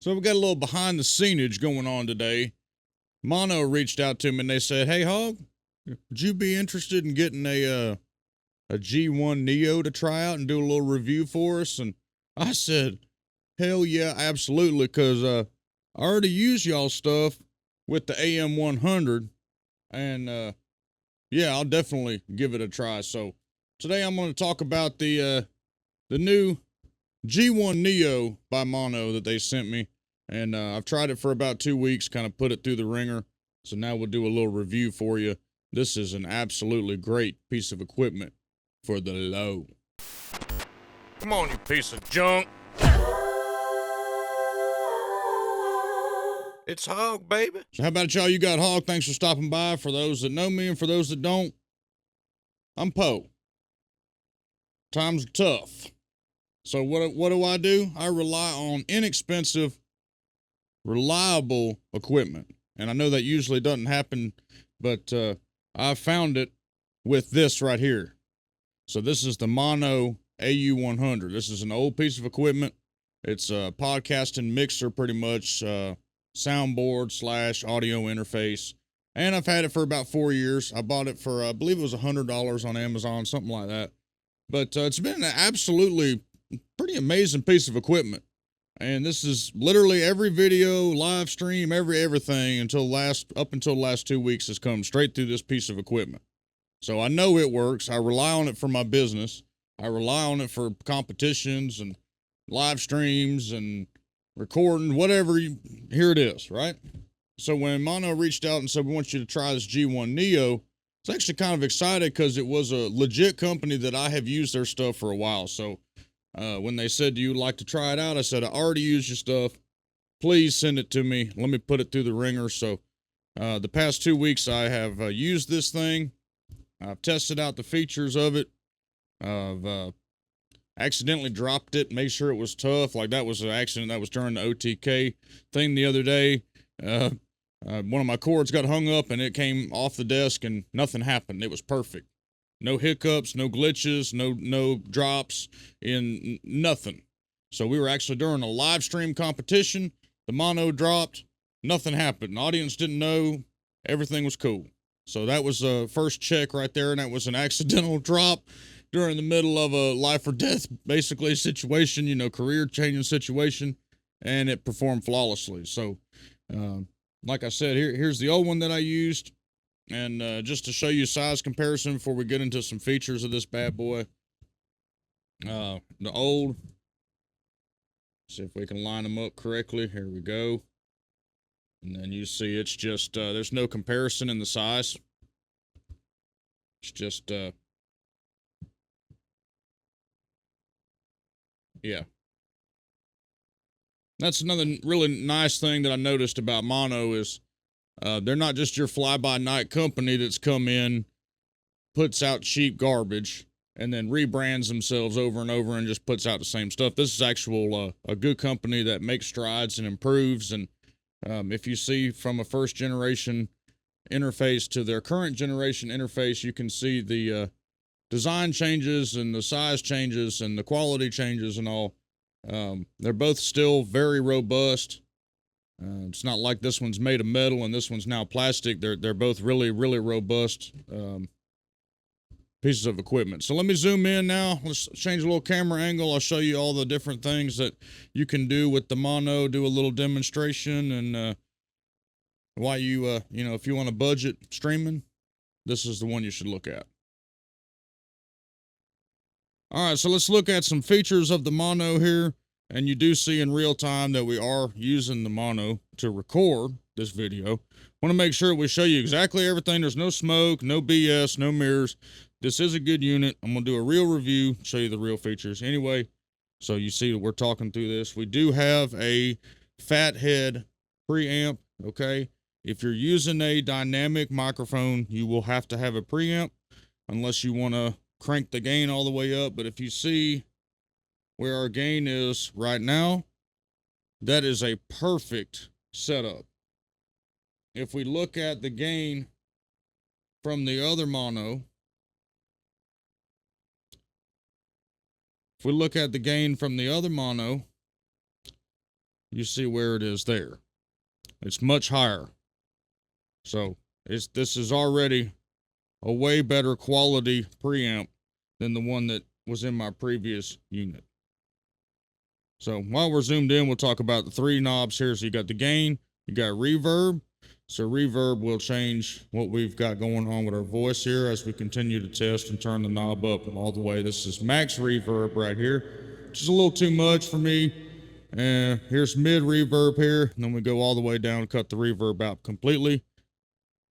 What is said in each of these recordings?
So we got a little behind the scenage going on today. Maono reached out to me and they said, "Hey Hog, would you be interested in getting a G1 Neo to try out and do a little review for us?" And I said, "Hell yeah, absolutely, because I already use y'all stuff with the AM100, and yeah, I'll definitely give it a try." So today I'm going to talk about the new G1 Neo by Maono that they sent me, and I've tried it for about 2 weeks, kind of put it through the ringer. So now we'll do a little review for you. This is an absolutely great piece of equipment for the low. Come on, you piece of junk. It's Hog, baby. So how about y'all? You got Hog. Thanks for stopping by. For those that know me and for those that don't, I'm Poe. Times are tough. So what do? I rely on inexpensive, reliable equipment. And I know that usually doesn't happen, but I found it with this right here. So this is the Maono AU100. This is an old piece of equipment. It's a podcasting mixer, pretty much, soundboard / audio interface. And I've had it for about 4 years. I bought it for, I believe it was $100 on Amazon, something like that. But it's been an absolutely pretty amazing piece of equipment. And this is literally every video, live stream, everything up until the last 2 weeks has come straight through this piece of equipment. So I know it works. I rely on it for my business. I rely on it for competitions and live streams and recording, whatever. Here it is, right? So when Maono reached out and said, "We want you to try this G1 Neo," I was actually kind of excited because it was a legit company that I have used their stuff for a while. So when they said, "Do you like to try it out?" I said, "I already used your stuff. Please send it to me. Let me put it through the ringer." So the past 2 weeks I have used this thing. I've tested out the features of it. I've accidentally dropped it, made sure it was tough. Like that was an accident. That was during the OTK thing the other day. One of my cords got hung up and it came off the desk and nothing happened. It was perfect. No hiccups, no glitches, no drops in nothing. So we were actually during a live stream competition. The Maono dropped. Nothing happened. The audience didn't know. Everything was cool. So that was a first check right there, and that was an accidental drop during the middle of a life or death, basically, situation, career-changing situation, and it performed flawlessly. So, like I said, here's the old one that I used, and just to show you size comparison before we get into some features of this bad boy, the old, see if we can line them up correctly. Here we go. And then you see it's just, there's no comparison in the size. It's just, yeah. That's another really nice thing that I noticed about Maono is they're not just your fly-by-night company that's come in, puts out cheap garbage, and then rebrands themselves over and over and just puts out the same stuff. This is actual a good company that makes strides and improves. And if you see from a first generation interface to their current generation interface, you can see the design changes and the size changes and the quality changes and all. They're both still very robust. It's not like this one's made of metal and this one's now plastic. They're both really, really robust pieces of equipment. So let me zoom in now. Let's change a little camera angle. I'll show you all the different things that you can do with the Maono, do a little demonstration, and why you, if you want to budget streaming, this is the one you should look at. All right, so let's look at some features of the Maono here. And you do see in real time that we are using the Maono to record this video. Want to make sure we show you exactly everything. There's no smoke, no BS, no mirrors. This is a good unit. I'm going to do a real review, show you the real features. Anyway, so you see that we're talking through this. We do have a fathead preamp, okay? If you're using a dynamic microphone, you will have to have a preamp unless you want to crank the gain all the way up. But if you see where our gain is right now, that is a perfect setup. If we look at the gain from the other Maono, you see where it is there. It's much higher. So this is already a way better quality preamp than the one that was in my previous unit. So while we're zoomed in, we'll talk about the three knobs here. So you got the gain, you got reverb. So reverb will change what we've got going on with our voice here as we continue to test and turn the knob up all the way. This is max reverb right here, which is a little too much for me. And here's mid reverb here, and then we go all the way down and cut the reverb out completely.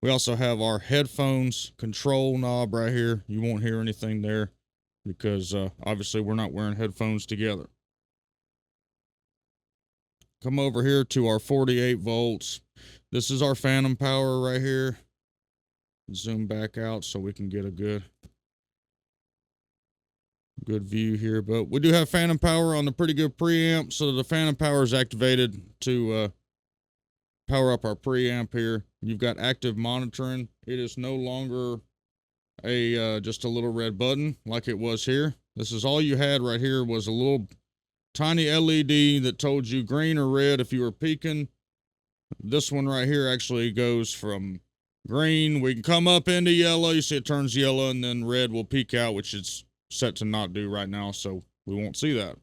We also have our headphones control knob right here. You won't hear anything there because obviously we're not wearing headphones together. Come over here to our 48 volts. This is our phantom power right here. Zoom back out so we can get a good view here. But we do have phantom power on the pretty good preamp, so the phantom power is activated to power up our preamp here. You've got active monitoring. It is no longer a just a little red button like it was here. This is all you had right here was a little tiny LED that told you green or red if you were peaking. This one right here actually goes from green. We can come up into yellow. You see it turns yellow, and then red will peak out, which it's set to not do right now, so we won't see that.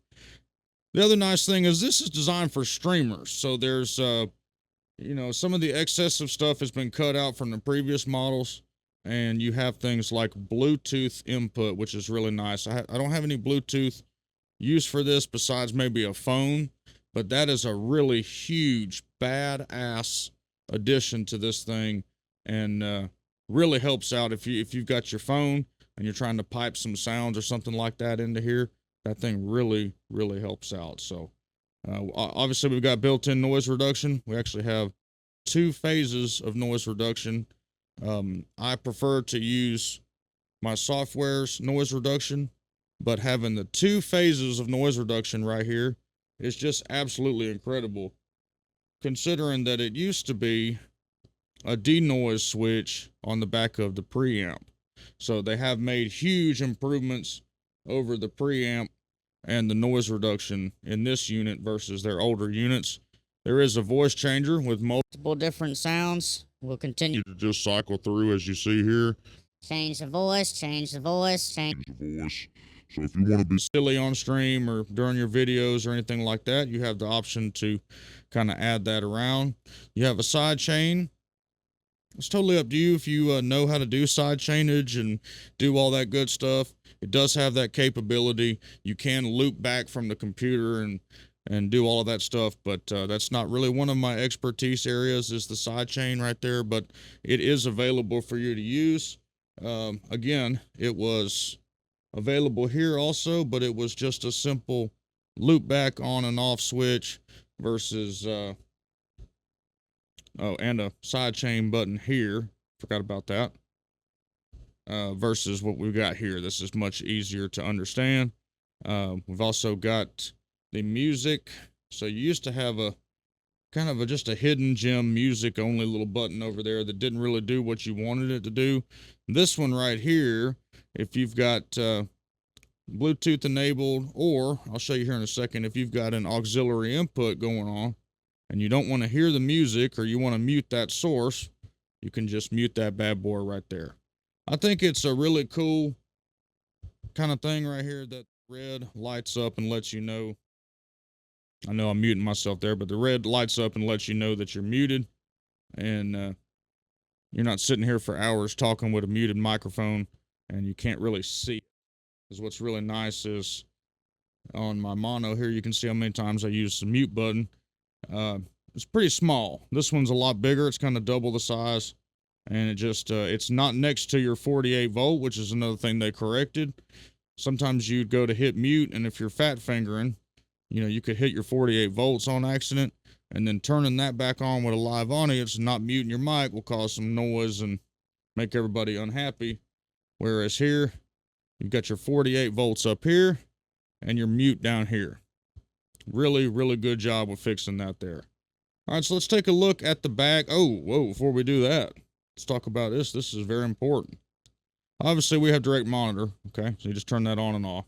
The other nice thing is this is designed for streamers. So there's, you know, some of the excessive stuff has been cut out from the previous models, and you have things like Bluetooth input, which is really nice. I don't have any Bluetooth use for this besides maybe a phone, but that is a really huge, badass addition to this thing, and really helps out if you've got your phone and you're trying to pipe some sounds or something like that into here. That thing really helps out. So obviously we've got built-in noise reduction. We actually have 2 phases of noise reduction. I prefer to use my software's noise reduction, but having the 2 phases of noise reduction right here is just absolutely incredible, considering that it used to be a denoise switch on the back of the preamp. So they have made huge improvements over the preamp and the noise reduction in this unit versus their older units. There is a voice changer with multiple different sounds. We'll continue to just cycle through as you see here. Change the voice, change the voice, change The voice. So if you want to be silly on stream or during your videos or anything like that, you have the option to kind of add that around. You have a sidechain. It's totally up to you if you know how to do sidechainage and do all that good stuff. It does have that capability. You can loop back from the computer and do all of that stuff, but that's not really one of my expertise areas, is the sidechain right there, but it is available for you to use. Again, it was available here also, but it was just a simple loop back on and off switch versus and a sidechain button here. Forgot about that. Versus what we've got here. This is much easier to understand. We've also got the music. So you used to have a kind of just a hidden gem music only little button over there that didn't really do what you wanted it to do. This one right here, if you've got Bluetooth enabled, or I'll show you here in a second, if you've got an auxiliary input going on and you don't want to hear the music or you want to mute that source, you can just mute that bad boy right there. I think it's a really cool kind of thing right here that red lights up and lets you know. I know I'm muting myself there, but the red lights up and lets you know that you're muted, and you're not sitting here for hours talking with a muted microphone and you can't really see it. Because what's really nice is on my Maono here, you can see how many times I use the mute button. It's pretty small. This one's a lot bigger. It's kind of double the size. And it just, it's not next to your 48 volt, which is another thing they corrected. Sometimes you'd go to hit mute, and if you're fat fingering, you know, you could hit your 48 volts on accident, and then turning that back on with a live audience and not muting your mic will cause some noise and make everybody unhappy. Whereas here, you've got your 48 volts up here and your mute down here. Really good job with fixing that there. All right, so let's take a look at the back. Oh, whoa, before we do that, let's talk about this. This is very important. Obviously, we have direct monitor, okay? So you just turn that on and off.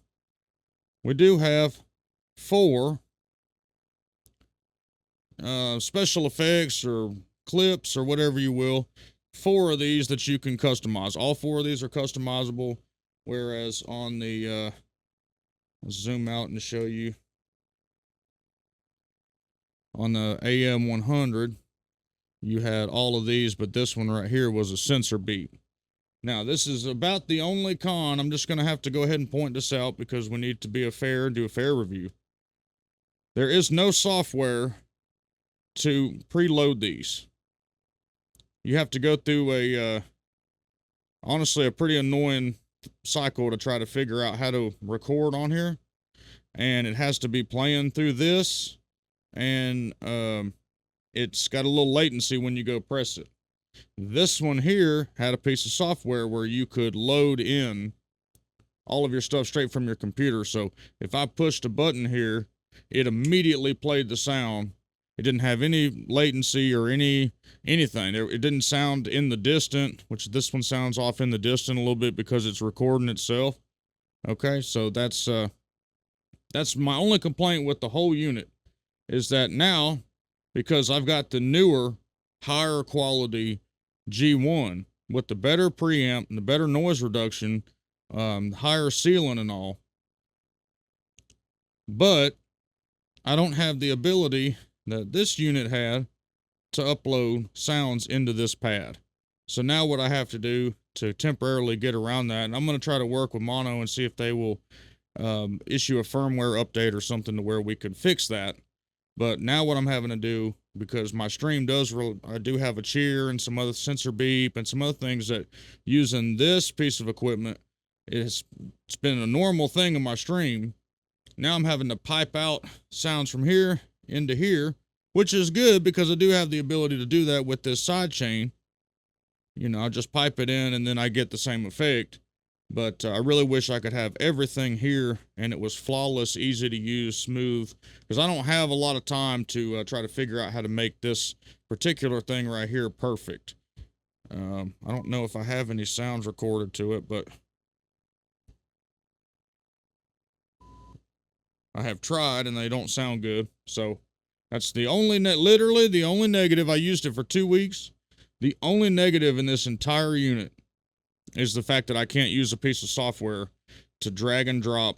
We do have 4 special effects or clips or whatever you will. 4 of these that you can customize. All 4 of these are customizable, whereas on the I'll zoom out and show you on the AM100 you had all of these, but this one right here was a sensor beep. Now, this is about the only con. I'm just going to have to go ahead and point this out because we need to be fair and do a fair review. There is no software to preload these. You have to go through a, honestly, a pretty annoying cycle to try to figure out how to record on here. And it has to be playing through this. And it's got a little latency when you go press it. This one here had a piece of software where you could load in all of your stuff straight from your computer. So if I pushed a button here, it immediately played the sound. It didn't have any latency or anything. It didn't sound in the distant, which this one sounds off in the distant a little bit because it's recording itself. Okay, so that's my only complaint with the whole unit, is that now, because I've got the newer, higher quality G1 with the better preamp and the better noise reduction, higher ceiling and all, but I don't have the ability that this unit had to upload sounds into this pad. So now what I have to do to temporarily get around that, and I'm going to try to work with Maono and see if they will issue a firmware update or something to where we could fix that. But now what I'm having to do, because my stream I do have a cheer and some other sensor beep and some other things that using this piece of equipment, it's been a normal thing in my stream. Now I'm having to pipe out sounds from here into here, which is good because I do have the ability to do that with this sidechain. You know, I just pipe it in and then I get the same effect. But I really wish I could have everything here and it was flawless, easy to use, smooth, because I don't have a lot of time to try to figure out how to make this particular thing right here perfect. I don't know if I have any sounds recorded to it, but I have tried and they don't sound good. So that's the only, literally the only negative. I used it for 2 weeks. The only negative in this entire unit is the fact that I can't use a piece of software to drag and drop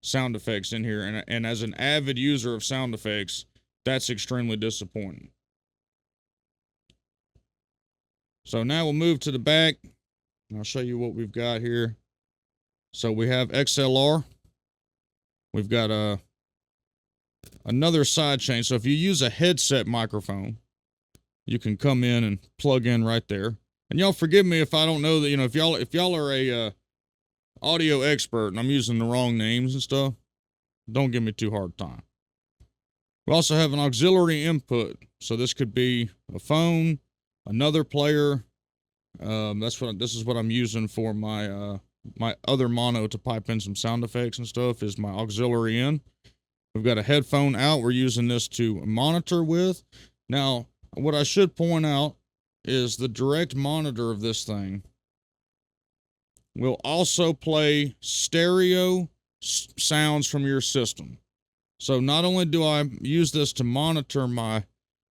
sound effects in here. And as an avid user of sound effects, that's extremely disappointing. So now we'll move to the back. I'll show you what we've got here. So we have XLR. We've got another sidechain. So if you use a headset microphone, you can come in and plug in right there. And y'all forgive me if I don't know that, you know, if y'all are a audio expert and I'm using the wrong names and stuff, don't give me too hard a time. We also have an auxiliary input. So this could be a phone, another player. This is what I'm using for my my other mono to pipe in some sound effects and stuff, is my auxiliary in. We've got a headphone out. We're using this to monitor with. Now, what I should point out is the direct monitor of this thing will also play stereo sounds from your system. So not only do I use this to monitor my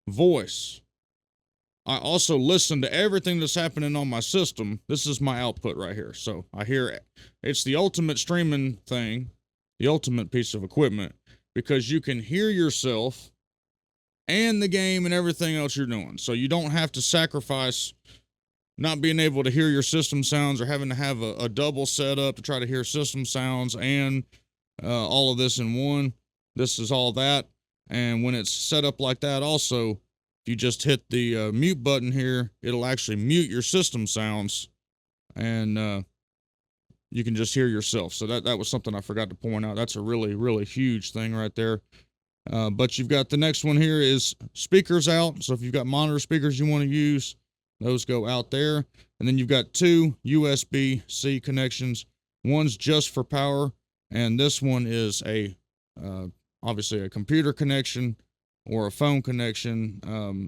voice, I also listen to everything that's happening on my system. This is my output right here. So I hear it. It's the ultimate streaming thing, the ultimate piece of equipment, because you can hear yourself and the game and everything else you're doing. So you don't have to sacrifice not being able to hear your system sounds or having to have a double setup to try to hear system sounds and all of this in one. This is all that. And when it's set up like that also, if you just hit the mute button here, it'll actually mute your system sounds and you can just hear yourself. So that was something I forgot to point out. That's a really, really huge thing right there. But you've got the next one here is speakers out. So if you've got monitor speakers you want to use, those go out there. And then you've got 2 USB-C connections. One's just for power, and this one is a obviously a computer connection or a phone connection.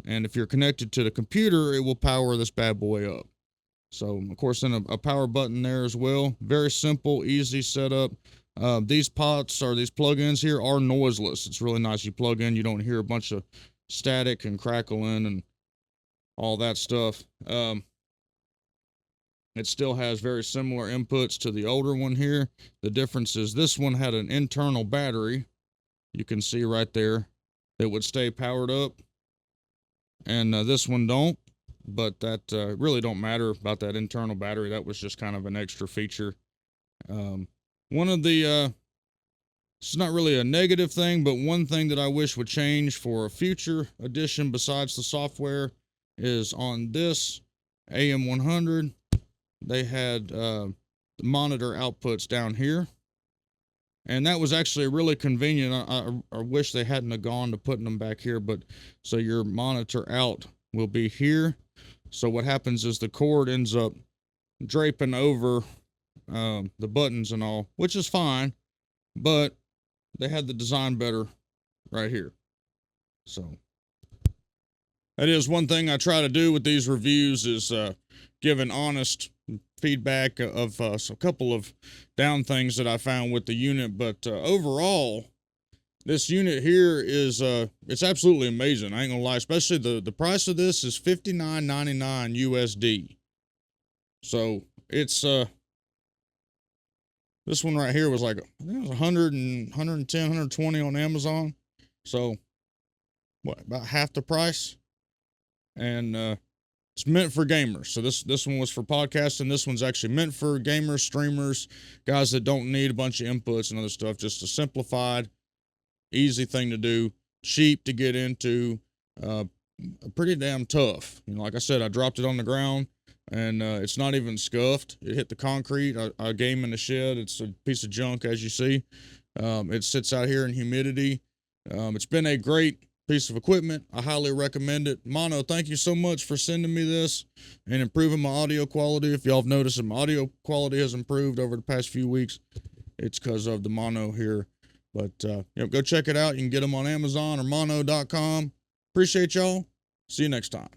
And if you're connected to the computer, it will power this bad boy up. So, of course, then a power button there as well. Very simple, easy setup. These pots or these plugins here are noiseless. It's really nice. You plug in, you don't hear a bunch of static and crackling and all that stuff. It still has very similar inputs to the older one here. The difference is this one had an internal battery. You can see right there that would stay powered up. And this one don't. But that really don't matter about that internal battery. That was just kind of an extra feature. One of the, it's not really a negative thing, but one thing that I wish would change for a future edition besides the software is on this AM100, they had the monitor outputs down here. And that was actually really convenient. I wish they hadn't have gone to putting them back here, but so your monitor out will be here. So what happens is the cord ends up draping over the buttons and all, which is fine, but they had the design better right here. So that is one thing I try to do with these reviews is give an honest feedback of a couple of down things that I found with the unit. But overall, this unit here is it's absolutely amazing. I ain't gonna lie, especially the price of this is $59.99 USD. So it's this one right here was like, I think it was 100 and 110, 120 on Amazon. So what, about half the price? And it's meant for gamers. So this one was for podcasting. This one's actually meant for gamers, streamers, guys that don't need a bunch of inputs and other stuff. Just a simplified, easy thing to do, cheap to get into, pretty damn tough. You know, like I said, I dropped it on the ground and it's not even scuffed. It hit the concrete. I game in the shed. It's a piece of junk, as you see. It sits out here in humidity. It's been a great piece of equipment. I highly recommend it. Maono, thank you so much for sending me this and improving my audio quality. If y'all have noticed that my audio quality has improved over the past few weeks, it's because of the Maono here. But go check it out. You can get them on Amazon or Maono.com. Appreciate y'all. See you next time.